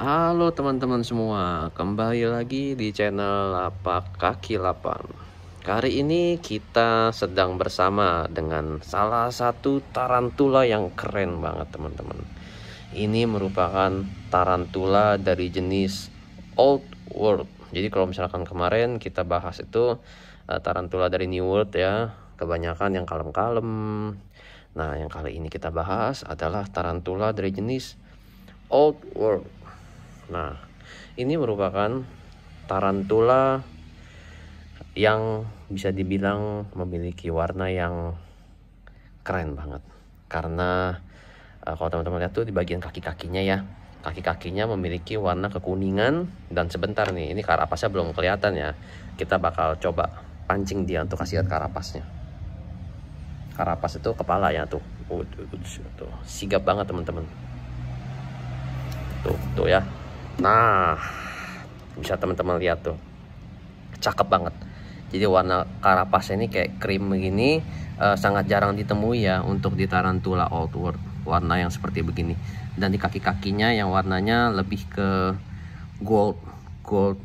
Halo teman-teman semua, kembali lagi di channel Lapak Kaki Lapan. Kali ini kita sedang bersama dengan salah satu tarantula yang keren banget teman-teman. Ini merupakan tarantula dari jenis Old World. Jadi kalau misalkan kemarin kita bahas itu tarantula dari New World ya, kebanyakan yang kalem-kalem. Nah, yang kali ini kita bahas adalah tarantula dari jenis Old World. Nah, ini merupakan tarantula yang bisa dibilang memiliki warna yang keren banget. Karena kalau teman-teman lihat tuh di bagian kaki-kakinya ya, kaki-kakinya memiliki warna kekuningan. Dan sebentar nih, ini karapasnya belum kelihatan ya. Kita bakal coba pancing dia untuk kasih lihat karapasnya. Karapas itu kepala ya tuh. Tuh, sigap banget teman-teman. Tuh ya. Nah, bisa teman-teman lihat tuh, cakep banget. Jadi warna karapasnya ini kayak krim begini, sangat jarang ditemui ya untuk di tarantula Old World, warna yang seperti begini. Dan di kaki-kakinya yang warnanya lebih ke gold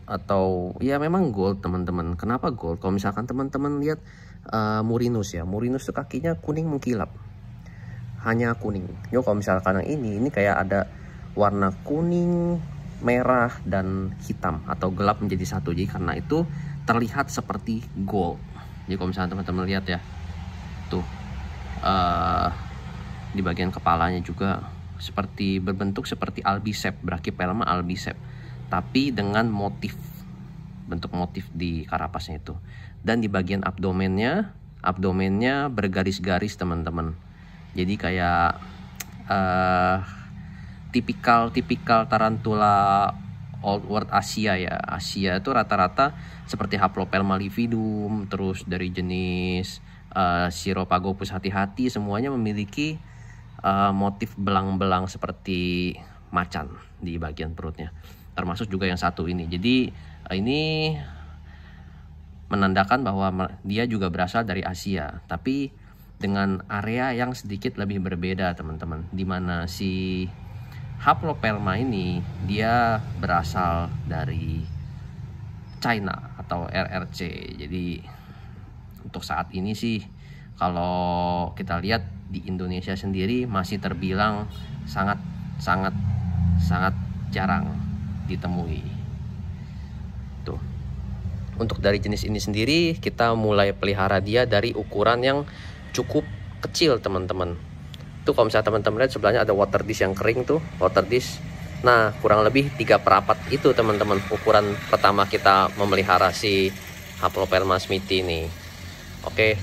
atau ya memang gold teman-teman. Kenapa gold? Kalau misalkan teman-teman lihat Murinus ya, Murinus tuh kakinya kuning mengkilap, hanya kuning. Yo, kalau misalkan yang ini kayak ada warna kuning, merah dan hitam atau gelap menjadi satu. Jadi karena itu terlihat seperti gold. Jadi kalau misalnya teman-teman lihat ya, tuh di bagian kepalanya juga seperti berbentuk seperti albicep, Brachypelma albicep, tapi dengan bentuk motif di karapasnya itu. Dan di bagian abdomennya bergaris-garis teman-teman. Jadi kayak tipikal tarantula Old World Asia ya. Asia itu rata-rata seperti Haplopelma lividum, terus dari jenis Chiropagopus hati-hati, semuanya memiliki motif belang-belang seperti macan di bagian perutnya. Termasuk juga yang satu ini. Jadi ini menandakan bahwa dia juga berasal dari Asia, tapi dengan area yang sedikit lebih berbeda teman-teman, dimana si Haplopelma ini dia berasal dari China atau RRC. Jadi untuk saat ini sih kalau kita lihat di Indonesia sendiri masih terbilang sangat jarang ditemui. Tuh. Untuk dari jenis ini sendiri kita mulai pelihara dia dari ukuran yang cukup kecil teman-teman. Tuh kalau misalnya teman-teman lihat sebelahnya ada water dish yang kering tuh, water dish. Nah, kurang lebih 3/4 itu teman-teman ukuran pertama kita memelihara si Haplopelma smithi ini. Oke,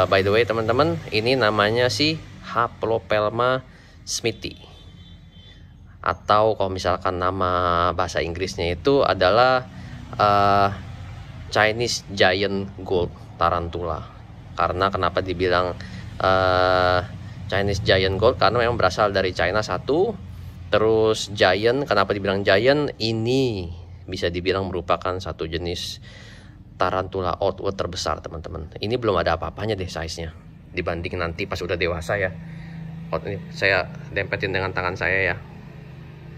by the way teman-teman, ini namanya si Haplopelma smithi. Atau kalau misalkan nama bahasa Inggrisnya itu adalah Chinese Giant Gold Tarantula. Karena kenapa dibilang Chinese Giant Gold? Karena memang berasal dari China satu. Terus giant, kenapa dibilang giant? Ini bisa dibilang merupakan satu jenis tarantula Old World terbesar teman-teman. Ini belum ada apa-apanya deh size-nya dibanding nanti pas udah dewasa ya. Ini saya dempetin dengan tangan saya ya.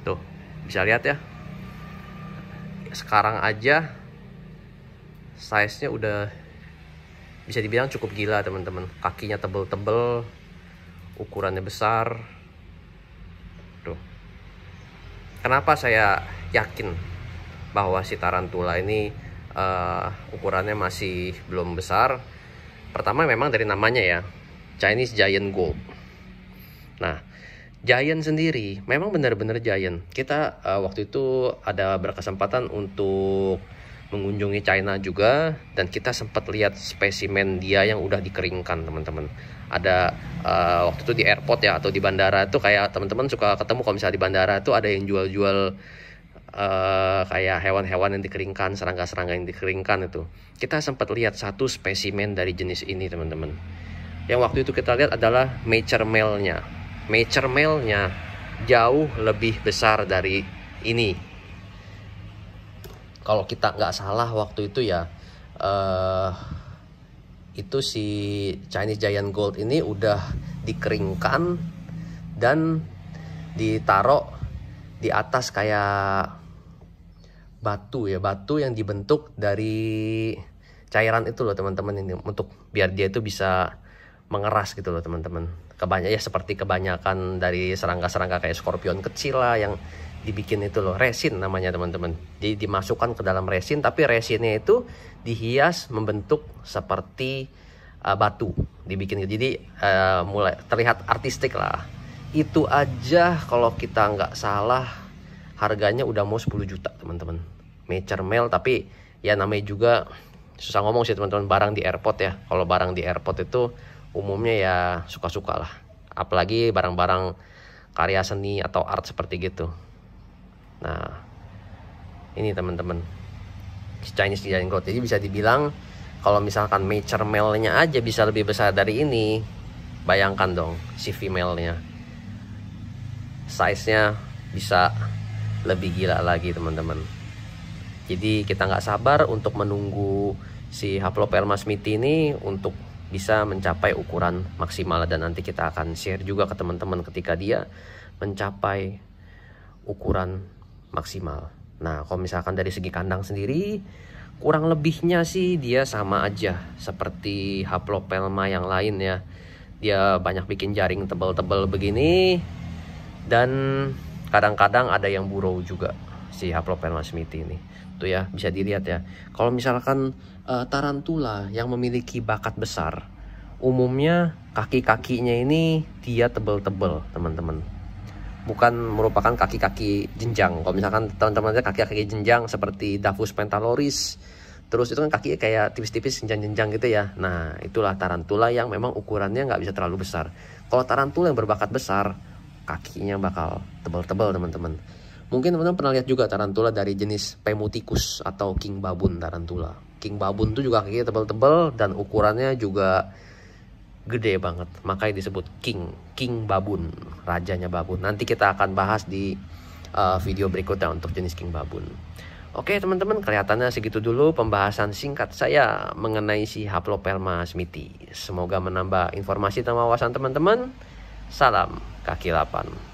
Tuh, bisa lihat ya. Sekarang aja size-nya udah bisa dibilang cukup gila teman-teman. Kakinya tebel-tebel, ukurannya besar. Tuh. Kenapa saya yakin bahwa si tarantula ini ukurannya masih belum besar? Pertama memang dari namanya ya, Chinese Giant Gold. Nah, giant sendiri memang benar-benar giant. Kita waktu itu ada berkesempatan untuk mengunjungi China juga, dan kita sempat lihat spesimen dia yang udah dikeringkan teman-teman. Ada waktu itu di airport ya, atau di bandara itu kayak teman-teman suka ketemu kalau misalnya di bandara itu ada yang jual-jual kayak hewan-hewan yang dikeringkan, serangga-serangga yang dikeringkan itu. Kita sempat lihat satu spesimen dari jenis ini teman-teman. Yang waktu itu kita lihat adalah mature male-nya. Mature male-nya jauh lebih besar dari ini. Kalau kita nggak salah waktu itu ya, itu si Chinese Giant Gold ini udah dikeringkan dan ditaruh di atas kayak batu ya, batu yang dibentuk dari cairan itu loh teman-teman, ini untuk biar dia itu bisa mengeras gitu loh teman-teman. Ya seperti kebanyakan dari serangga-serangga kayak skorpion kecil lah yang dibikin itu loh, resin namanya teman-teman. Jadi dimasukkan ke dalam resin, tapi resinnya itu dihias membentuk seperti batu dibikin gitu. Jadi mulai terlihat artistik lah. Itu aja kalau kita nggak salah harganya udah mau 10 juta teman-teman. Mature male, tapi ya namanya juga susah ngomong sih teman-teman, barang di airport ya. Kalau barang di airport itu umumnya ya suka-suka lah. Apalagi barang-barang karya seni atau art seperti gitu. Nah, ini teman-teman, Chinese giant goat. Jadi bisa dibilang kalau misalkan mature male-nya aja bisa lebih besar dari ini, bayangkan dong si female-nya. Size-nya bisa lebih gila lagi teman-teman. Jadi kita nggak sabar untuk menunggu si Haplopelma smithi ini untuk bisa mencapai ukuran maksimal, dan nanti kita akan share juga ke teman-teman ketika dia mencapai ukuran maksimal. Nah, kalau misalkan dari segi kandang sendiri, kurang lebihnya sih dia sama aja seperti Haplopelma yang lain ya. Dia banyak bikin jaring tebal-tebal begini, dan kadang-kadang ada yang burrow juga si Haplopelma smithi ini. Tuh ya, bisa dilihat ya. Kalau misalkan tarantula yang memiliki bakat besar, umumnya kaki-kakinya ini dia tebal-tebal teman-teman. Bukan merupakan kaki-kaki jenjang. Kalau misalkan teman-teman lihat kaki-kaki jenjang seperti Davus pentaloris, terus itu kan kaki kayak tipis-tipis jenjang-jenjang gitu ya. Nah, itulah tarantula yang memang ukurannya nggak bisa terlalu besar. Kalau tarantula yang berbakat besar, kakinya bakal tebal-tebal teman-teman. Mungkin teman-teman pernah lihat juga tarantula dari jenis Pemuticus atau king babun tarantula. King babun itu juga kakinya tebal-tebal dan ukurannya juga gede banget, makanya disebut king babun, rajanya babun. Nanti kita akan bahas di video berikutnya untuk jenis king babun. Oke teman-teman, kelihatannya segitu dulu pembahasan singkat saya mengenai si Haplopelma smithi. Semoga menambah informasi dan wawasan teman-teman. Salam kaki 8.